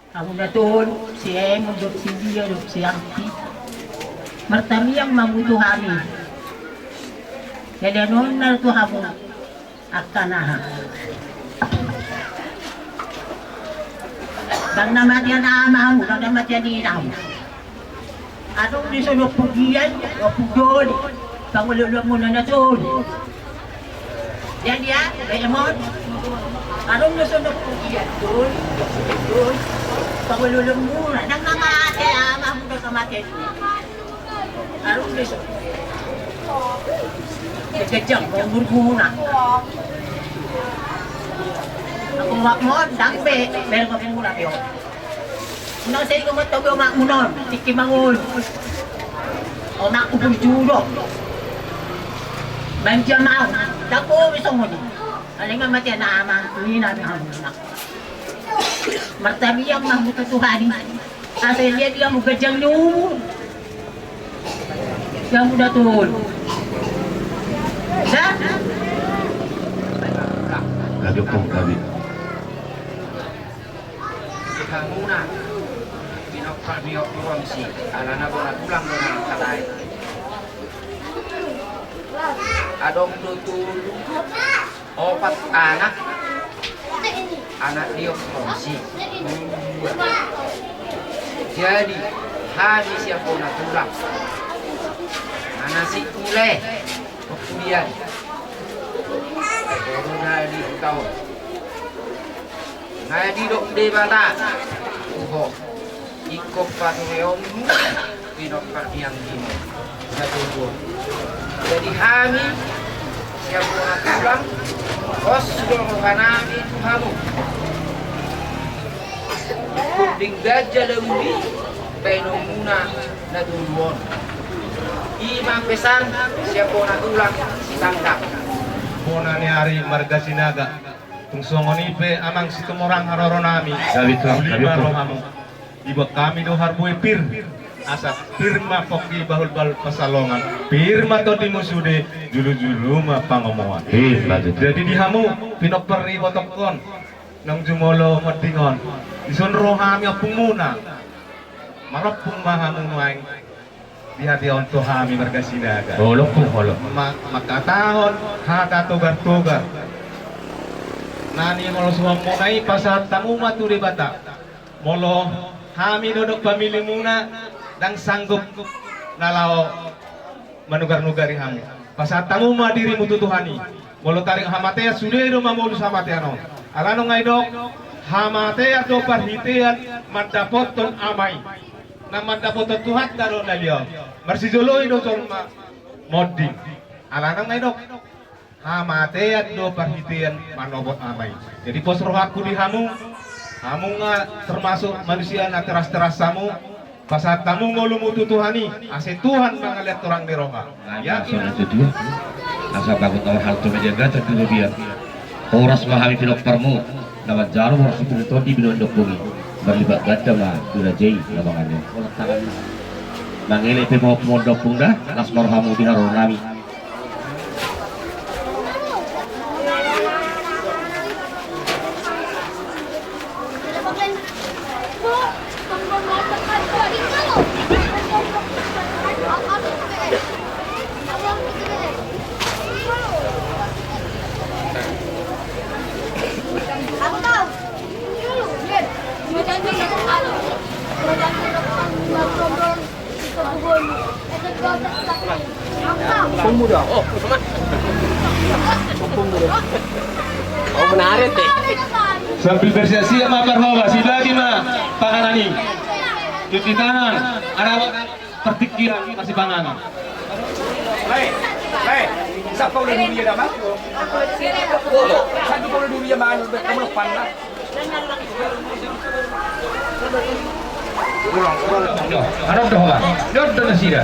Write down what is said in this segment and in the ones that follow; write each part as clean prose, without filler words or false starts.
Ako na doon, si Emo, si Dia, si Arti. Martami ang mabutuhari. Kaya noon na ito hapon at kanaha. Dang namatyan na ama mo, dang namatyan ni ina mo. Anong nisunod po diyan? O po doon? Pangululong mo na doon. Yan yan, Raymond. Anong nisunod po diyan? Doon, doon. Pangululong mo na. Nang namatyan, ama mo na kamatyan. Anong nisunod? Kejang, umur na. Ako mo, dangbe, pero kami muna kayo. Unang sa'yo ko matawag yung mak mo nun, tikimangon. O mak upong judo. Manjamaw, dako isang mo din. Aling nga matya na amang, hindi namin hamon na. Martabi ang mahmutatuhani. Asa liya dia mo gadyang nyo. Siya mo datol. Sa? Lagi pong kami. Ikang muna, pinagpabiyok turang si ala na bola tulang mo ng kalay. Adong tutulong opat anak, anak diok turang si. Jadi, habis siya po na tulang. Anak si Kule, kemudian Corona di tahun Ngadi dok de bata uho ikop patureom pinok yang dino satu jadi kami siap nak pulang kos dong kana itu kamu kuding gajah lembi penomuna na dulmon imang pesan siap nak pulang si tangkap Muna ni Ari Marga Sinaga kung songonipe amang situmorang haroronami Sabi ko, lima rohamo iba kami do harboy pir asa pirma poki bahul-bahul pasalongan pirma to di musude julu-julu ma pangomongan jadi dihamu pinoperi botokon nang jumolo medingon ison rohami apung muna marapung mahamu maing di hati untuk kami Marga Sinaga. Holok po, holok. Makatahon, hata tugar-tugar. Nani molo suam munai pasal tamu matu di bata. Molo kami duduk pamilih muna dan sanggup nalau manugar-nugari hamu. Pasal tamu ma diri mutu Tuhani. Molo tarik hamatea sudah do mamulu hamatea non. Alano ngai dok hamatea do parhitian mandapoton amai. Na mandapoton Tuhan daro nalio. Marsijoloy do sorma moding. Alanang ngai dok. Hamateat do parhitian manobot amai. Jadi pos roh aku di hamu nga termasuk manusia na teras-teras samu. Pasat tamu ngolumutu Tuhani. Ase Tuhan mangaliat orang di roha. Ya, soal itu dia. Asa takut awal hal tu menjaga terkini dia. Horas mahami pilok permu. Nama jarum horas itu toti bidon dokungi. Berlibat gada mah guna jai labangannya. Mangele pe mau pondok punda nas norhamu dinaro nami. Pemuda, oh, teman. Pemuda. Oh, menarik deh. Sambil bersiap-siap makan hawa, lagi mah panganani. Cuci tangan, ada pertikiran masih panganan. Baik, baik. Siapa udah dulu ya damat? Satu kalau dulu ya mana? Kamu lupa lah. Ada doa, doa nasira.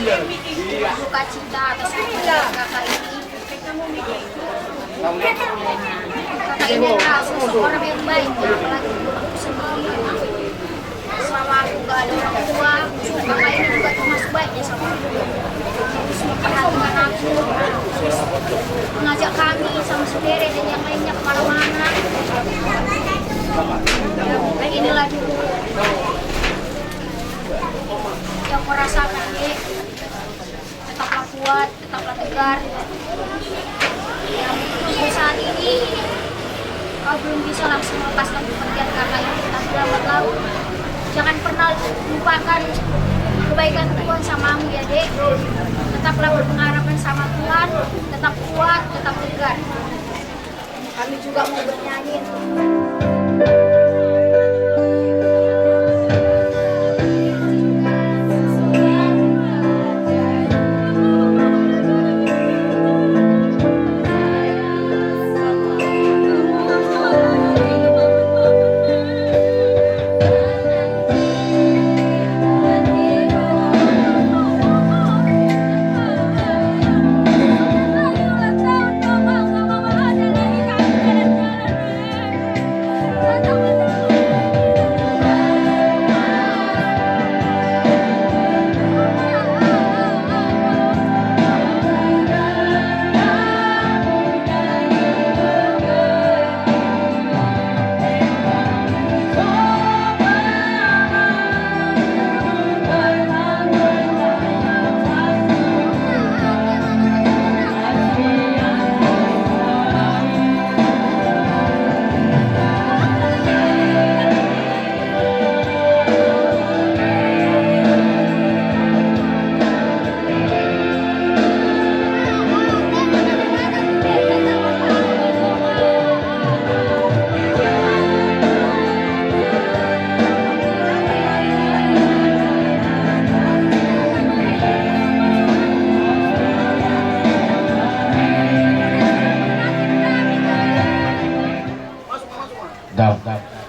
Duka cita atas kepergian kakak ini. Kakak ini adalah seseorang yang baik, apalagi untuk aku sendiri. Selama aku gak ada orang tua, kakak ini juga termasuk baiknya sama aku. Terus memperhatikan aku, terus mengajak kami sama saudara dan yang lainnya kemana-mana. Ya, kayak inilah dulu yang aku rasakan, Dek. Tetaplah kuat, tetaplah tegar. Ya, untuk saat ini kau belum bisa langsung melepaskan kepergian kakak yang kita selamat laut. Jangan pernah lupakan kebaikan Tuhan samamu ya, Dek. Tetaplah berpengharapan sama Tuhan, tetap kuat, tetap tegar. Kami juga mau bernyanyi.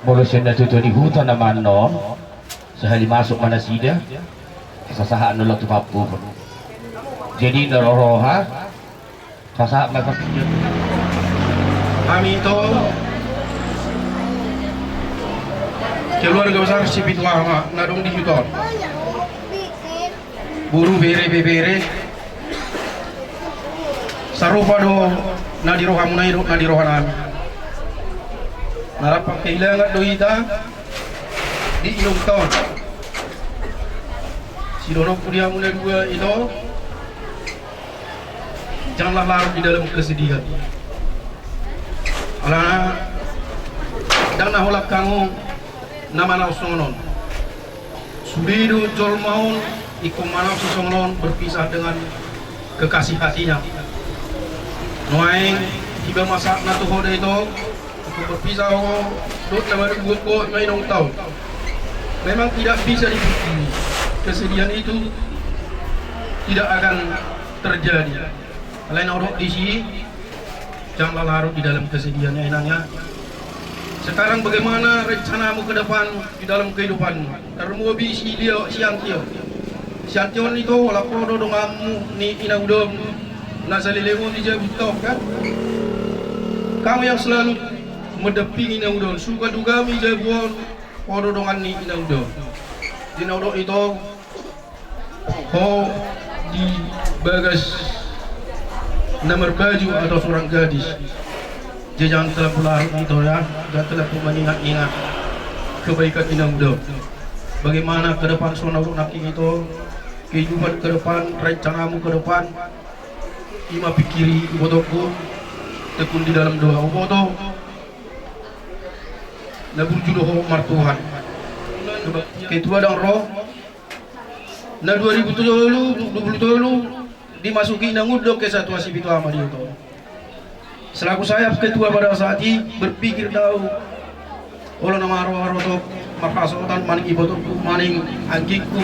Molusyon na tuto di hutan naman no sehali masuk mana sida sasahaan nulak tumapu jadi naroroha sasahat magpapinyo Kami itu keluarga besar si Pitwama nadong di Huton. Buru bere sarupa do nadirohamunay do nadirohanan. Narapang kailangan do ita di ilong taon. Sinonok po dia mulai dua itu janganlah larut di dalam kesedihan. Alana dang naholak kamu nama nausonon. Sudidu jol maun iku manau susonon berpisah dengan kekasih hatinya. Noaing tiba masa natuhoda itu berpisah dut nama buat ko mainong tahun. Memang tidak bisa dipungkiri kesedihan itu tidak akan terjadi. Lain orang di sini janganlah larut di dalam kesedihannya enaknya. Sekarang bagaimana rencanamu ke depan di dalam kehidupanmu? Termobi si dia siantion itu lapodo dongamu ni inaudom nasalilemu di jabutau kan? Kamu yang selalu medeping inaudon suka dugami jabuan podo dongan ni inaudon. Inaudon itu ho di bagas nomor baju atau seorang gadis. Dia jangan terlalu larut itu ya, jangan terlalu mengingat-ingat kebaikan inaudon. Bagaimana ke depan sonau naki itu, kehidupan ke depan, rencanamu ke depan, ima pikiri bodohku, tekun di dalam doa bodoh. Nabur judoh martuhan. Ketua dan roh. Na 2020 dimasuki nangudok ke satu asib itu amal itu. Selaku saya ketua pada saat ini berpikir tahu kalau nama roh itu makasotan maning ibotok maning anjingku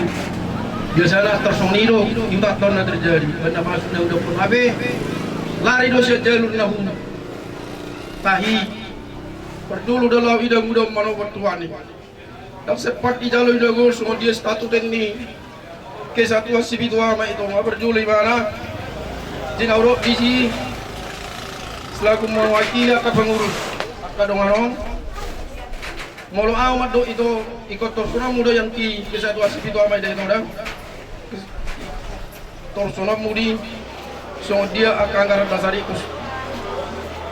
biasanya tersonido itu tak tahu terjadi karena masuknya udah pun habis lari dosa jalur nahum tahi berdulu dalam idam mudah mano bertuan dan sepak di jalur idam semua dia status ini kesatuan spiritual itu berjuli mana Jinauro Bisi selaku mewakili akan pengurus kadonganong molo amat do itu ikut torsuna muda yang ki kesatuan spiritual itu dah torsuna mudi so dia akan anggaran dasari kus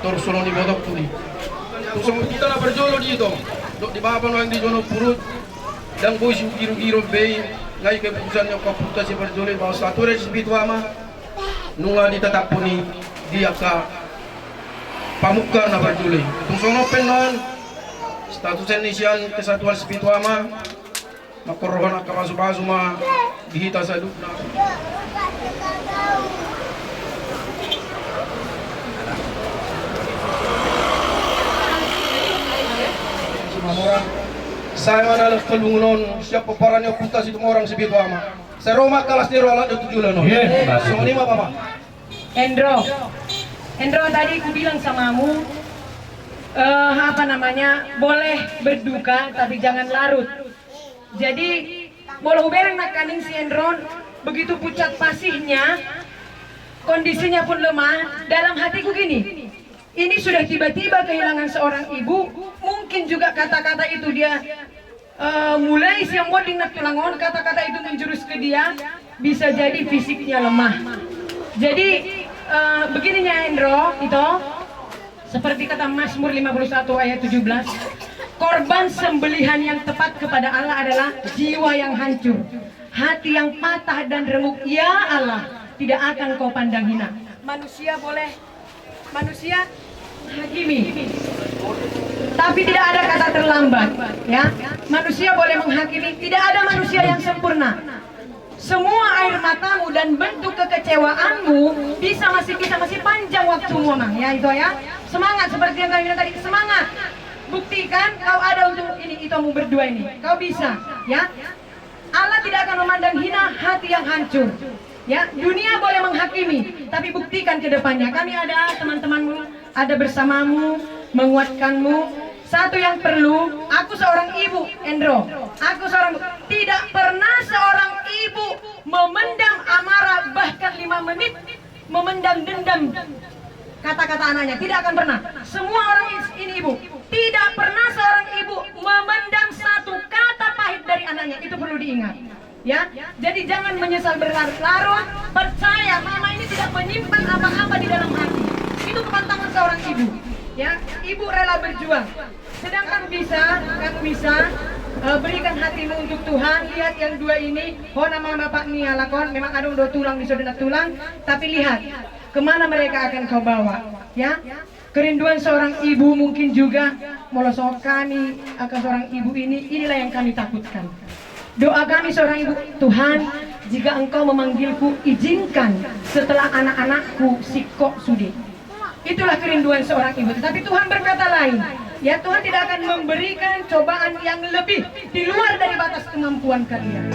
torsuna di botok tuli so kita lah berjolo di itu dok di bawah yang di jono purut dan boy giru-giru bay naik keputusan yang kaputa si berjolo bahwa satu spiritual mah nunga ditetapuni dia ka pamuka na berjuli tungsono penon status inisian kesatuan spiritual mah makorohon akabasu-basu mah dihita sa dukna orang saya mana kelungunon siapa paranya putas itu orang spiritual mah saya Roma kalas di rola itu jualan so lima apa Hendro tadi aku bilang samamu boleh berduka tapi jangan larut. Jadi bolau bereng nak kaning si Hendro begitu pucat pasihnya, kondisinya pun lemah. Dalam hatiku gini, ini sudah tiba-tiba kehilangan seorang ibu. Mungkin juga kata-kata itu dia mulai siang boding nak tulangon, kata-kata itu menjurus ke dia, bisa jadi fisiknya lemah. Jadi begininya Hendro itu seperti kata Mazmur 51 ayat 17, korban sembelihan yang tepat kepada Allah adalah jiwa yang hancur, hati yang patah dan remuk. Ya Allah, tidak akan kau pandang hina. Manusia hakimi, tapi tidak ada kata terlambat, ya. Manusia boleh menghakimi, tidak ada manusia yang sempurna. Semua air matamu dan bentuk kekecewaanmu masih panjang waktumu, Mang. Ya itu ya. Semangat seperti yang kami bilang tadi, semangat. Buktikan kau ada untuk ini, itu kamu berdua ini. Kau bisa, ya. Allah tidak akan memandang hina hati yang hancur. Ya, dunia boleh menghakimi, tapi buktikan ke depannya. Kami ada teman-temanmu, ada bersamamu, menguatkanmu. Satu yang perlu, aku seorang ibu, Endro. Tidak pernah seorang ibu memendam amarah bahkan 5 menit, memendam dendam kata-kata anaknya. Tidak akan pernah. Semua orang ini ibu. Tidak pernah seorang ibu memendam satu kata pahit dari anaknya. Itu perlu diingat. Ya, jadi jangan menyesal berlarut-larut. Percaya, mama ini tidak menyimpan apa-apa di dalam hati. Itu kepantangan seorang ibu. Ya, ibu rela berjuang. Sedangkan kamu bisa berikan hatimu untuk Tuhan. Lihat yang dua ini, nama bapak ni alakon, memang ada dua tulang di saudara tulang, tapi lihat kemana mereka akan kau bawa. Ya, kerinduan seorang ibu mungkin juga molosok kami akan seorang ibu ini. Inilah yang kami takutkan. Doa kami seorang ibu, Tuhan, jika engkau memanggilku, izinkan setelah anak-anakku sikok sudi. Itulah kerinduan seorang ibu. Tetapi Tuhan berkata lain. Ya, Tuhan tidak akan memberikan cobaan yang lebih di luar dari batas kemampuan kalian.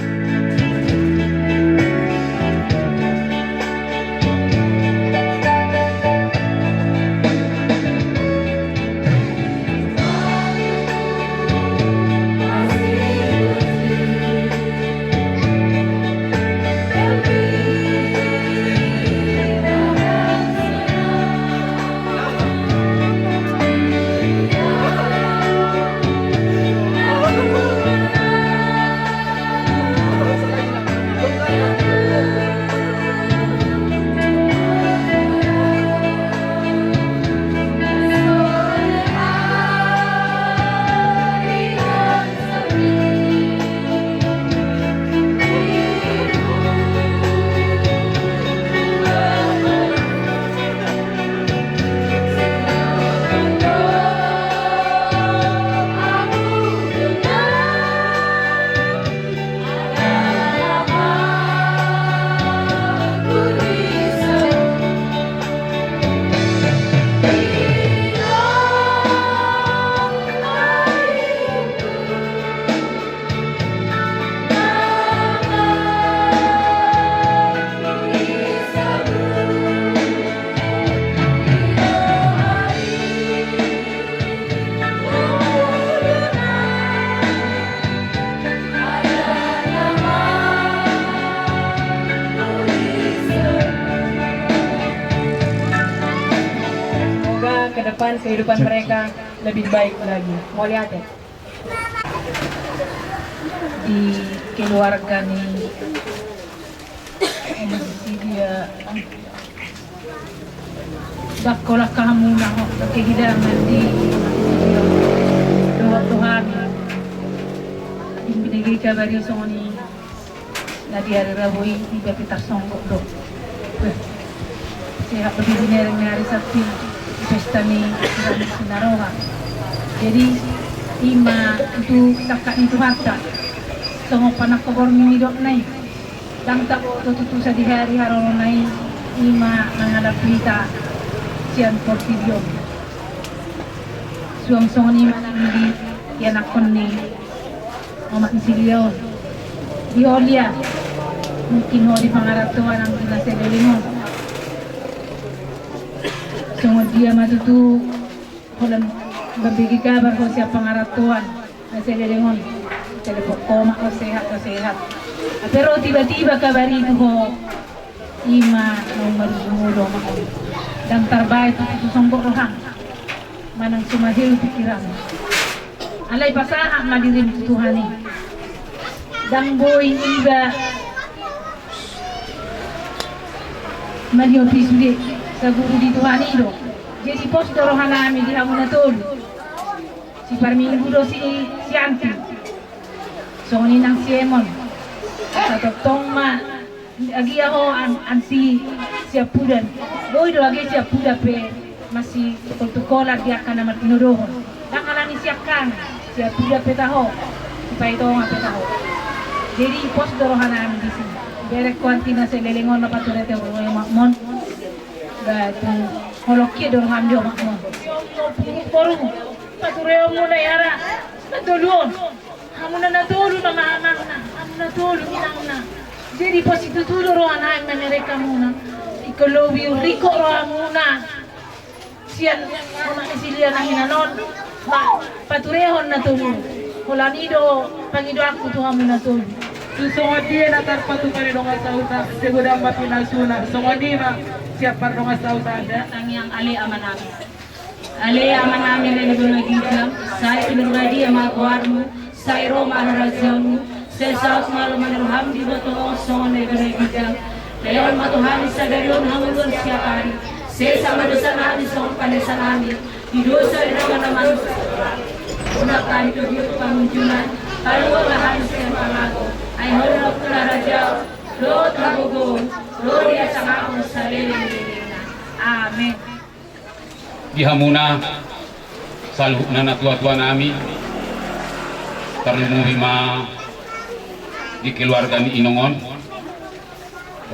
kehidupan mereka lebih baik lagi. Mau lihat ya? Di keluarga nih dia bakolah kamu nak kehidangan di doa Tuhan binigi kabari soni na dia raboi di bepitar songgok do sehat lebih nyari sakti pesta ni sinaroha jadi ima itu takak itu harta songok panak kobor ni dok nai dang tak tutu sa di hari haron nai ima nangadap kita sian portibio suam song ni manang di anak ni omak silion di olia mungkin ho di pangarap tuan ang kinaselingon song dia matutu holam berbagi kabar ho siap pangarap tuan naselingon telepon koma o sehat. Pero tiba-tiba kabar itu ho ima nomor sumudo mako dan tarbay itu songgok rohang manang sumahil pikiran alay pasaha madirim tutuhani dan boy iba maliho pisudi sa guru di tuhani do jadi pos dorohan namin di hamunatul si parminggu do si anti soni nang siemon sa totong ma agi ako an si siap pudan boy do agi siap puda pe masih tukola dia kana matinudohon dan alani siapkan siap puda pe taho supaya itu ngape taho jadi pos dorohana di sini berek kuantina selelengon na paturete roe makmon gatu holoki dorohan dio makmon forum patureo mo na yara natulun hamuna natulun na maamang na hamuna natulun inang na jadi pas itu tuh rohan ay mereka muna ikolobi riko rohan muna sian mama isilia na hinanon paturehon na tulo holanido pangido aku tuh muna tulo susungod dia natar patu kali donga sauta segudang mapinasuna sungod dia siap par donga sauta ada yang ali aman namin na nagulagigam saya pinuradi ama kuarmu saya roma anarajamu sesaus malu menerham di botol songon negara leon matuhan sagarion hamulun siap hari sesama dosa nabi songon panesan nabi di dosa dengan naman gunakan itu di pengunjungan kalau lahan siang pangako ay holok raja lo tabugo lo dia sangat salilin amin Di hamuna saluh nana tua-tua nami terlumurima di keluarga ni Inongon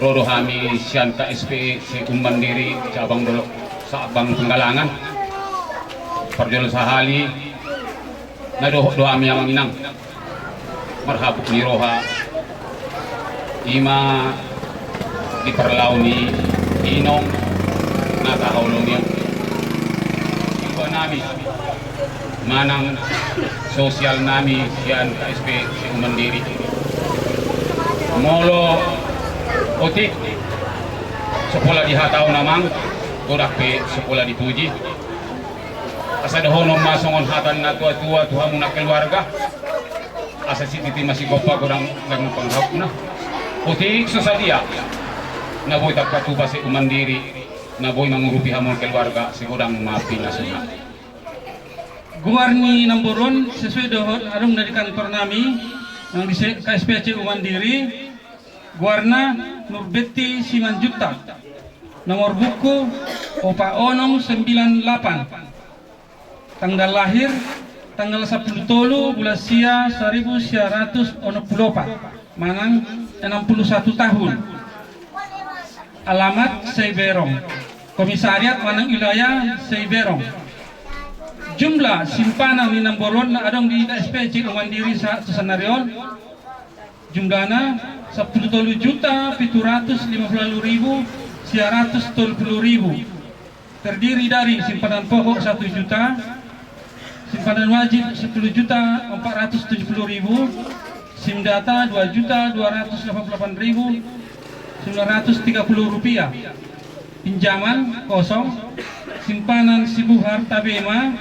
rodo kami sian KSP si Mandiri cabang Dolok Sabang Penggalangan perjolo sahali na doa mi amang inang marhabuk ni roha ima di perlau ni Inong na tahulong niya iba nami manang sosial nami sian KSP si Mandiri molo otik sekolah dihatau namang kodak pe sekolah dipuji asa dahono masongon hatan na tua-tua tuhamu na keluarga asa si titi masih kopa kodang nagno panghap na otik sesadia na boy takpatuba si Mandiri na boy mangurupi hamon keluarga si kodang mapi na sunat Guarni Namboron sesuai dohot arung dari kantor nami yang di KSPC Mandiri Guarna Nurbeti Simanjuta nomor buku Opa Onong 98 tanggal lahir tanggal 10 bulan Sia 1964 manang 61 tahun alamat Seiberong komisariat manang wilayah Seiberong jumlah simpanan di Namboron na adong di SPC Mandiri sa Sanarion jumlahna 10.750.970 terdiri dari simpanan pokok 1 juta simpanan wajib 10.470.000 SIM data 2.288.930 rupiah pinjaman kosong simpanan Sibuhar Tabema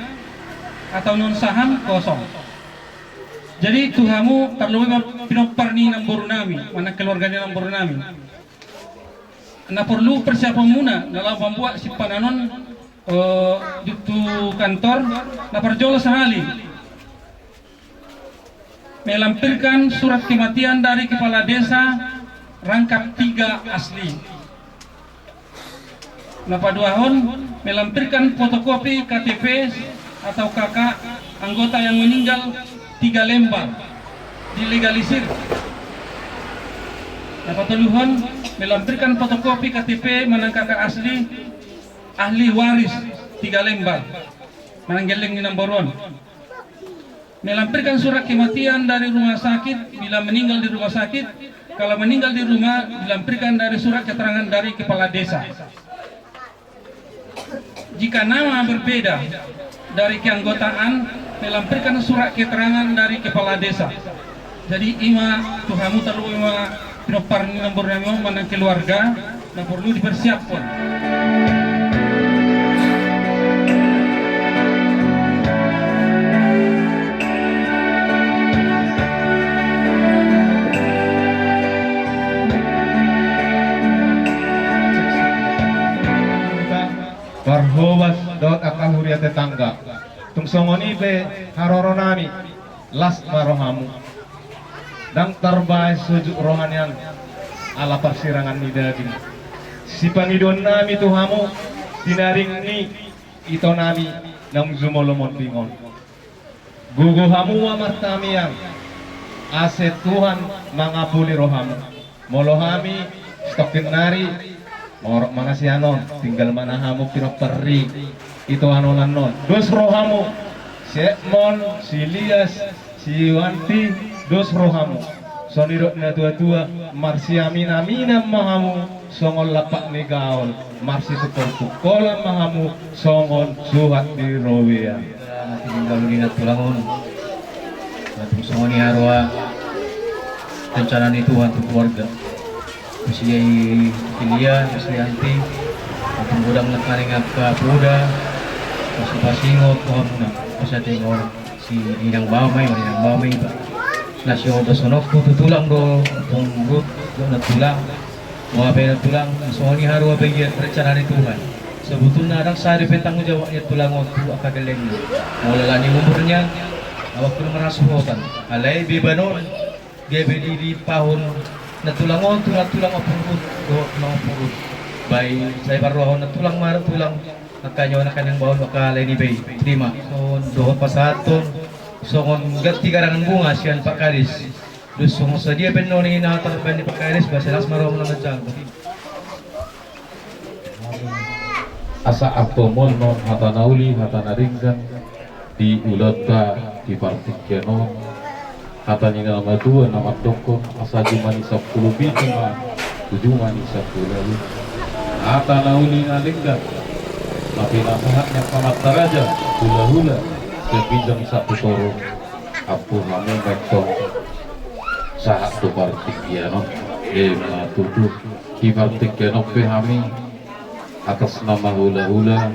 atau non saham kosong. Jadi tuhamu perlu pinoparni nambur nami, mana keluarganya nambur nami. Nah perlu persiapan muna dalam membuat simpanan itu kantor, nah perjolo sehali melampirkan surat kematian dari kepala desa rangkap 3 asli. Nah paduahon melampirkan fotokopi KTP atau kakak anggota yang meninggal 3 lembar dilegalisir. Nah patuluhon melampirkan fotokopi KTP manang kakak asli ahli waris 3 lembar mananggeleng di namboron. Melampirkan surat kematian dari rumah sakit bila meninggal di rumah sakit, kalau meninggal di rumah dilampirkan dari surat keterangan dari kepala desa. Jika nama berbeda dari keanggotaan, melampirkan surat keterangan dari kepala desa. Jadi ima tuhamu terlalu ima pinopar nombor nama mana keluarga dan perlu dipersiapkan. Barhowas dot akal huria tetangga. Tungsongoni be haroro nami las marohamu. Dang terbaik sujuk rohanian ala persirangan nidagin. Si panidon nami tuhamu tinaring ni ito nami nang zumolomon bingon. Guguhamu wa martamiang aset Tuhan mangapuli rohamu. Molohami stokin nari morok mana si anon tinggal mana hamu pinoperi itu anonan non dos rohamu si Ekmon, si Lias, si Wanti dos rohamu sonirok na tua marsi amina mahamu songol lapak ni gaul marsi tukol mahamu songon suhat di rawia tinggal ingat pulangon batung songoni harwa rencana itu untuk keluarga usiai Kilia, Aslianti, atau budang nakaring apa Buda, pasi-pasingot, kohona, pasatingor si inang bamay, ba. Nasyo basonok tutulang do, punggut do natulang, mga tulang, soalnya haru bagian rencana ni Tuhan. Sebetulnya ada sari petanggung jawabnya tulang waktu akagaling. Mulai umurnya, awak pun merasukan. Alai bebanon, dia berdiri tahun. Natulangon tulang apurut do apurut bay saya baru natulang mar tulang nakanyo nakanang bawon bakal ini bay terima so dohon pasaton songon gati garangan bunga sian Pak Kalis dus songon sadia penoni na tarban ni Pak Kalis baselas marong na macam asa aptomon non hatanauli hatanaringgan di ulata di partikeno kata ni nama dua nama toko asa jumani 10 bituma tujumani 10 lalu kata nauni nalingga tapi nasihatnya pamat taraja hula-hula kebidang satu toro apu hamu betong saat tu partik kiano tuduh di partik kiano pehami atas nama hula-hula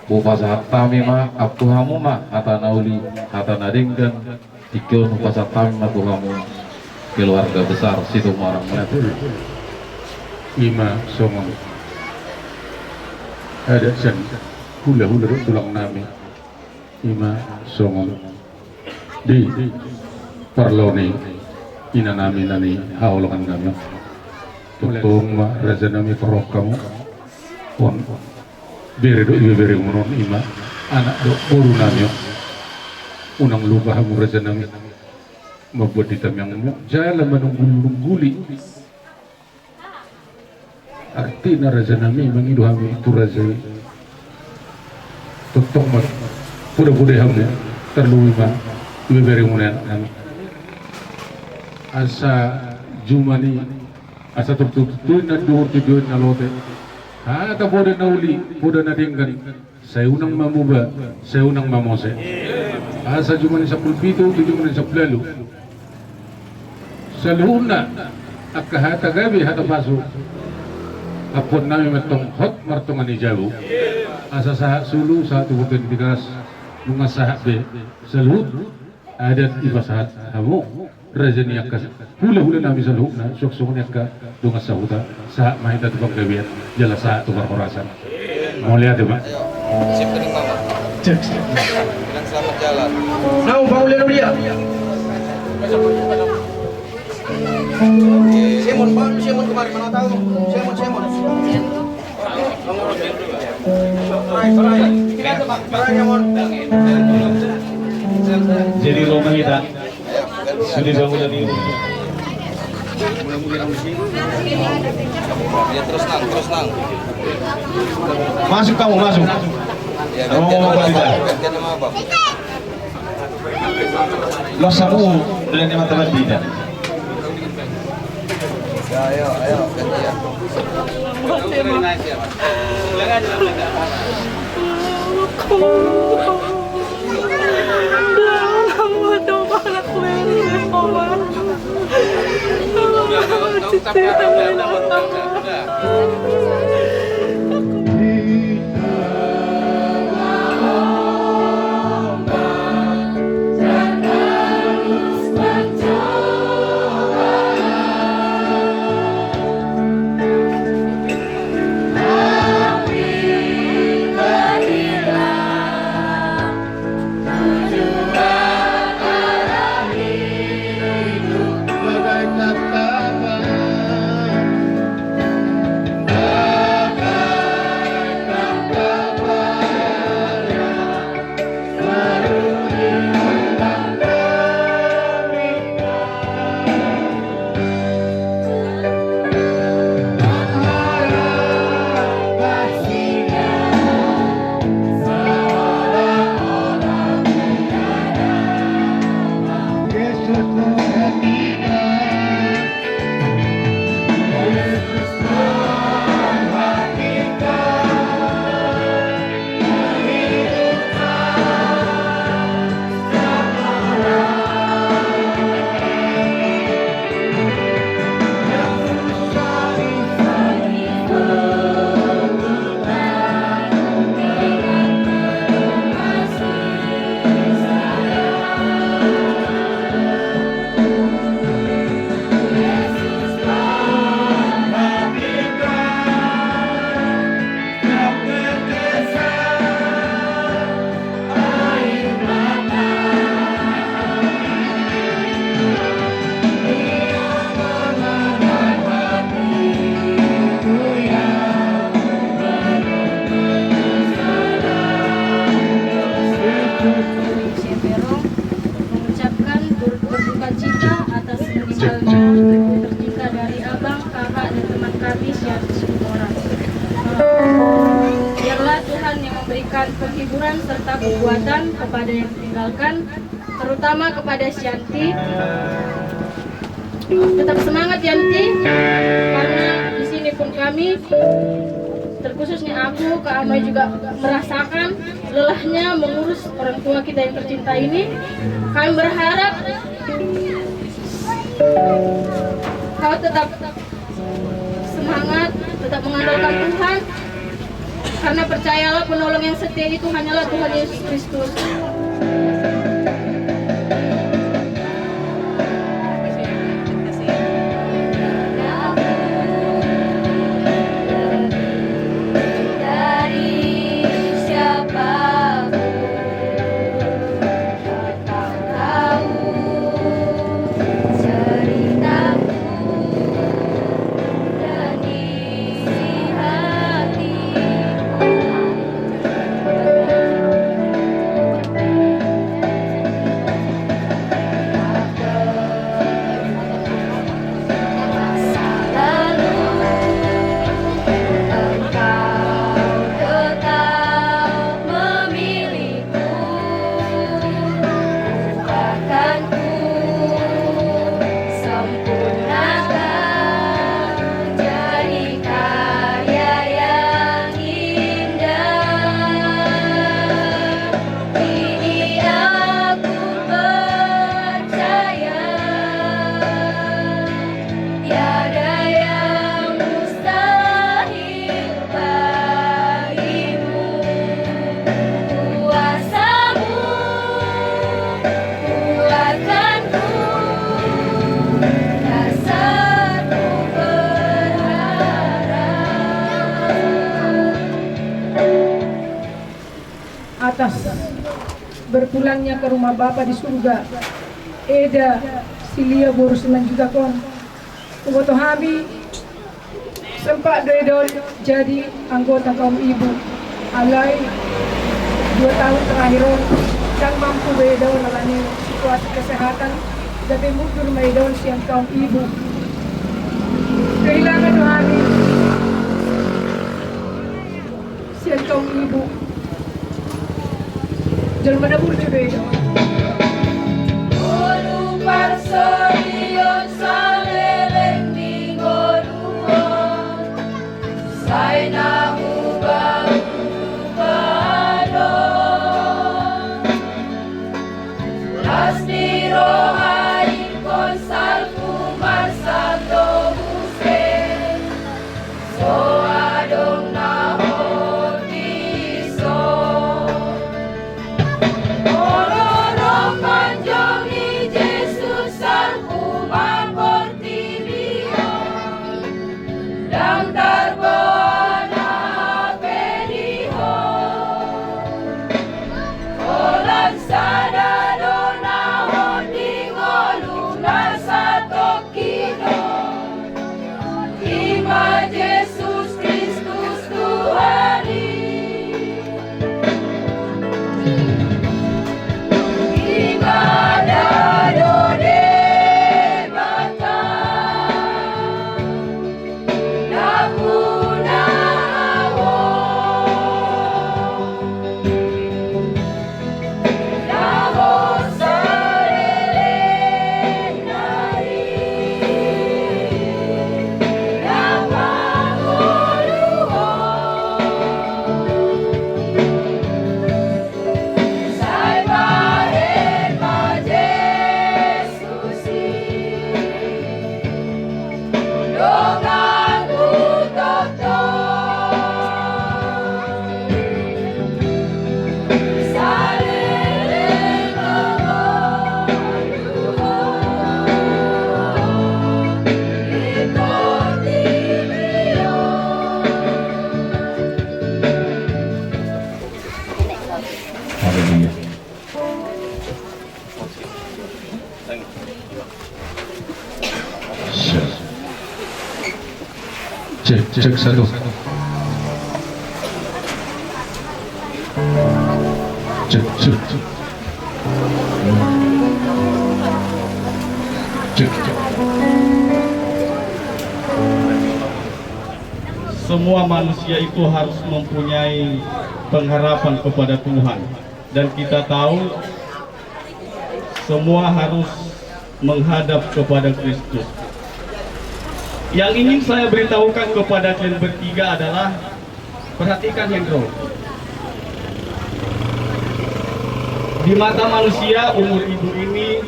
bupa sahat tami ma apu hamu ma hata nauli hata naringgan ikut pasal kami matu kamu keluarga besar situ orang menatu ima somong ada sen hula tulang nami ima somong di parloni ina nami nani haulungan kami tutung ma raja nami perok kamu pon beri munon ima anak do uru nami unang lupa hamu raja nami membuat hitam yang jalan menungguli artinya raja nami mengidu hamu itu raja tutuk mat puda hamu terlalu ma ibu beri munan kami asa jumani asa tututuin na duhur tujuan na lote hata boda nauli boda nadinggan saya unang mamuba saya unang mamose asa jumani 10 pito jumani 10 lalu saluna akahata gabi hata pasu apun nami matong hot martungan ijabu asa sahak sulu saat tubuh digas bunga sahak be selut adat ibasahat hamu rajani akas hula nami selut na sok nyaka dunga sahuta sahak mahita tukang kebiat jala sahak tukang korasan mau lihat ya Pak. Sip kening mama. Bilang selamat jalan. Nah, bangun lihat dia. Simon kemarin mana tahu? Simon. Jadi rumah kita sudah bangun dari Ya terus nang. Masuk kamu, masuk. Ya, Kamu mau apa tidak? gantian sama apa? Lo samu dengan teman-teman tidak. Ya, ayo gantian. Mengucapkan berduka cita atas meninggalnya tercinta dari abang, kakak, dan teman kami Syanti Sumora. Biarlah Tuhan yang memberikan penghiburan serta kekuatan kepada yang ditinggalkan, terutama kepada Syanti. Tetap semangat Yanti, karena di sini pun kami, terkhususnya aku, Kak Amai juga merasakan lelahnya mengurus orang tua kita yang tercinta ini. Kami berharap kau tetap semangat, tetap mengandalkan Tuhan, karena percayalah penolong yang setia itu hanyalah Tuhan Yesus Kristus. berpulangnya ke rumah Bapa di surga. Eda Silia Borusunan juga kon. Kuboto Habi sempat doedon jadi anggota kaum ibu. Alai 2 tahun terakhir dan mampu doedon alani situasi kesehatan jadi mundur doedon siang kaum ibu. Kehilangan Habi siang kaum ibu. Jangan menabur doedon. Parsorion saleleng minggoruon Sai namu bau-baudon Las dirohain konsalku marsanto busen So adong nahon dison Ororo panjang Dang darbona periho Olan sadadona hondingoluna satokino Ima Yesus Kristus Tuhani Ima dadone Cek 1. Cek. Semua manusia itu harus mempunyai pengharapan kepada Tuhan, dan kita tahu semua harus menghadap kepada Kristus. Yang ingin saya beritahukan kepada kalian bertiga adalah, perhatikan Hendro. Di mata manusia, umur ibu ini,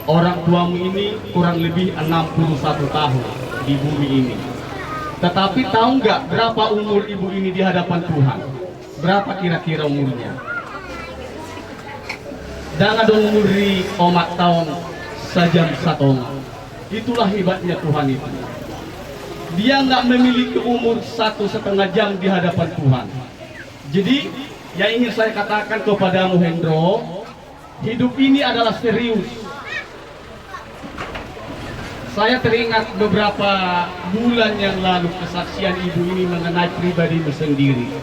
orang tuamu ini kurang lebih 61 tahun di bumi ini. Tetapi tahu nggak berapa umur ibu ini di hadapan Tuhan? Berapa kira-kira umurnya? Dan ada umur di omat tahun sajam satu. Itulah hebatnya Tuhan itu. Dia nggak memiliki umur 1,5 jam di hadapan Tuhan. Jadi, yang ingin saya katakan kepadamu Hendro, hidup ini adalah serius. Saya teringat beberapa bulan yang lalu kesaksian ibu ini mengenai pribadimu sendiri.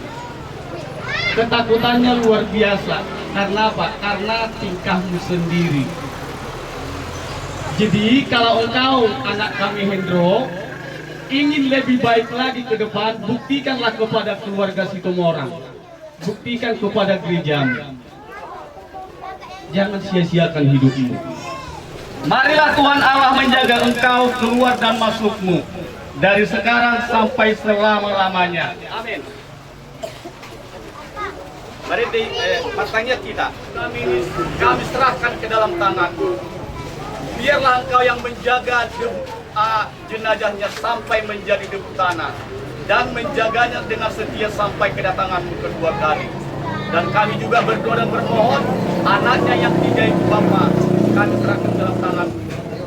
Ketakutannya luar biasa. Karena apa? Karena tingkahmu sendiri. Jadi, kalau engkau anak kami Hendro ingin lebih baik lagi ke depan, buktikanlah kepada keluarga Sitomorang, buktikan kepada gerejamu. Jangan sia-siakan hidupmu. Marilah Tuhan Allah menjaga engkau keluar dan masukmu dari sekarang sampai selama-lamanya. Amin. Mari matanya kita, kami serahkan ke dalam tangan-Mu. Biarlah engkau yang menjaga jenazahnya sampai menjadi debu tanah dan menjaganya dengan setia sampai kedatangan-Mu kedua kali. Dan kami juga berdoa dan bermohon anaknya yang tiga itu Bapa, kami serahkan dalam tangan-Mu.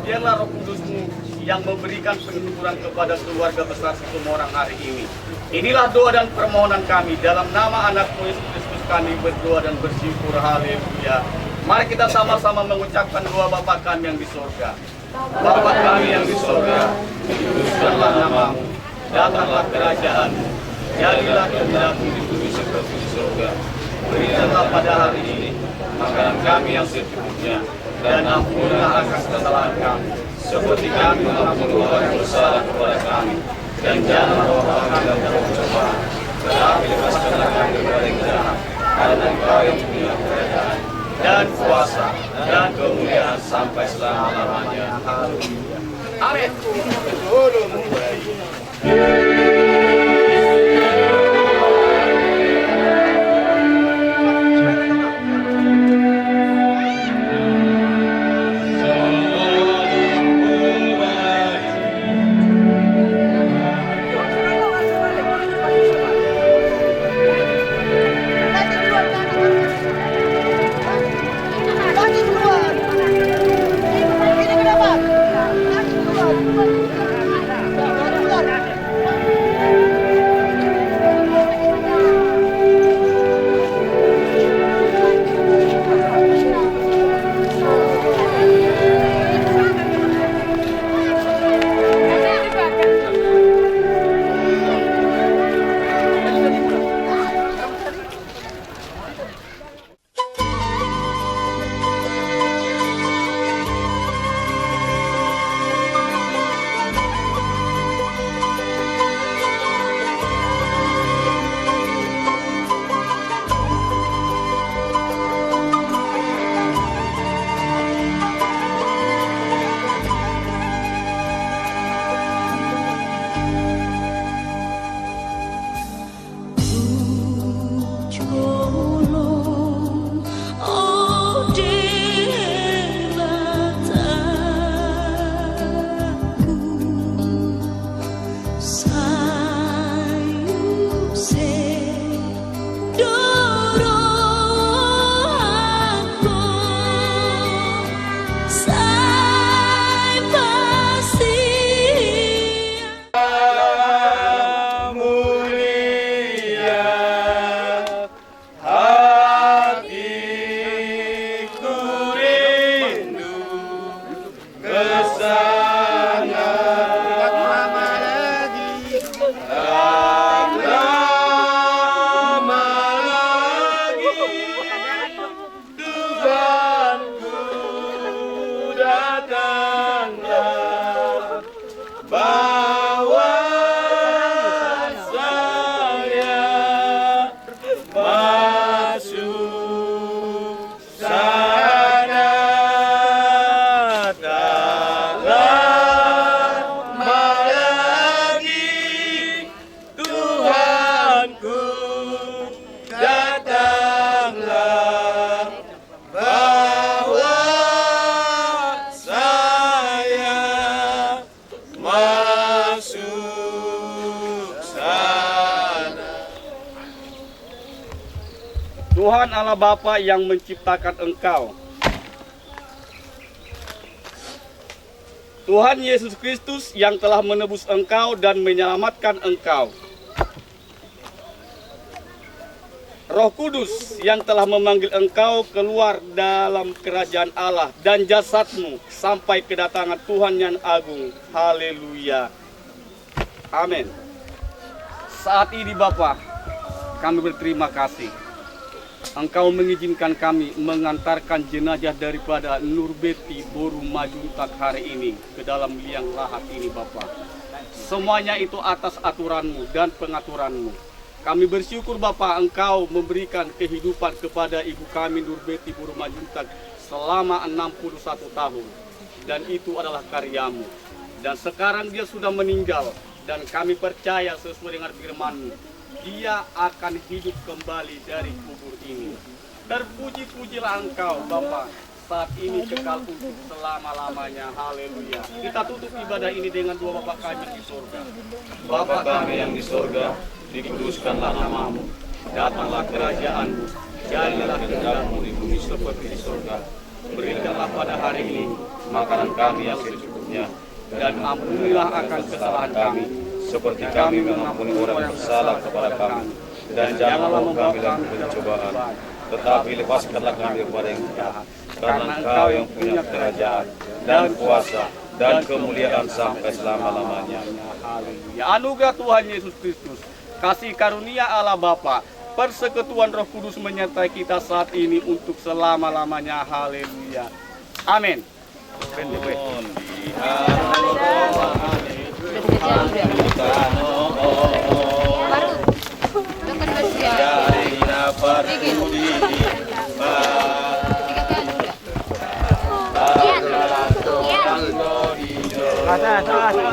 Biarlah Roh Kudus-Mu yang memberikan penghiburan kepada keluarga besar Sitomorang hari ini. Inilah doa dan permohonan kami dalam nama anak-Mu Yesus Kristus kami berdoa dan bersyukur. Haleluya. Mari kita sama-sama mengucapkan doa Bapa kami yang di surga. Bapa kami yang di surga, dikuduskanlah namamu, datanglah kerajaan-mu, jadilah kehendakmu di bumi seperti di surga. Berikanlah pada hari ini makanan kami yang secukupnya, dan ampunilah akan kesalahan kami, seperti kami mengampuni orang yang bersalah kepada kami. Dan jangan bawa kami dalam pencobaan, tetapi lepaskanlah kami dari yang jahat, karena Engkau yang punya kerajaan dan kuasa dan kemuliaan sampai selama-lamanya. Haleluya. Amin. Tuhan Allah Bapa yang menciptakan engkau, Tuhan Yesus Kristus yang telah menebus engkau dan menyelamatkan engkau, Roh Kudus yang telah memanggil engkau keluar dalam kerajaan Allah dan jasadmu sampai kedatangan Tuhan yang agung. Haleluya. Amin. Saat ini Bapa, kami berterima kasih. Engkau mengizinkan kami mengantarkan jenazah daripada Nurbeti Boru Majuntak hari ini ke dalam liang lahat ini Bapa. Semuanya itu atas aturanmu dan pengaturanmu. Kami bersyukur Bapa, Engkau memberikan kehidupan kepada ibu kami Nurbeti Boru Majuntak selama 61 tahun. Dan itu adalah karyamu. Dan sekarang dia sudah meninggal. Dan kami percaya sesuai dengan firman-Mu, dia akan hidup kembali dari kubur ini. Terpuji-pujilah Engkau Bapa, saat ini kekal untuk selama-lamanya. Haleluya. Kita tutup ibadah ini dengan doa Bapa kami di surga. Bapa kami yang di surga, dikuduskanlah namamu, datanglah kerajaan-Mu, jadilah kehendak-Mu di bumi seperti di surga. Berikanlah pada hari ini makanan kami yang secukupnya, dan ampunilah akan kesalahan kami, seperti kami mengampuni orang yang bersalah kepada kami. dan janganlah membawa kami ke pencobaan, tetapi lepaskanlah kami daripada yang jahat. Karena Engkau yang punya kerajaan dan kuasa dan kemuliaan sampai selama-lamanya. Haleluya. Anugerah Tuhan Yesus Kristus, kasih karunia Allah Bapa, persekutuan Roh Kudus menyertai kita saat ini untuk selama-lamanya. Haleluya. Amin. Atas.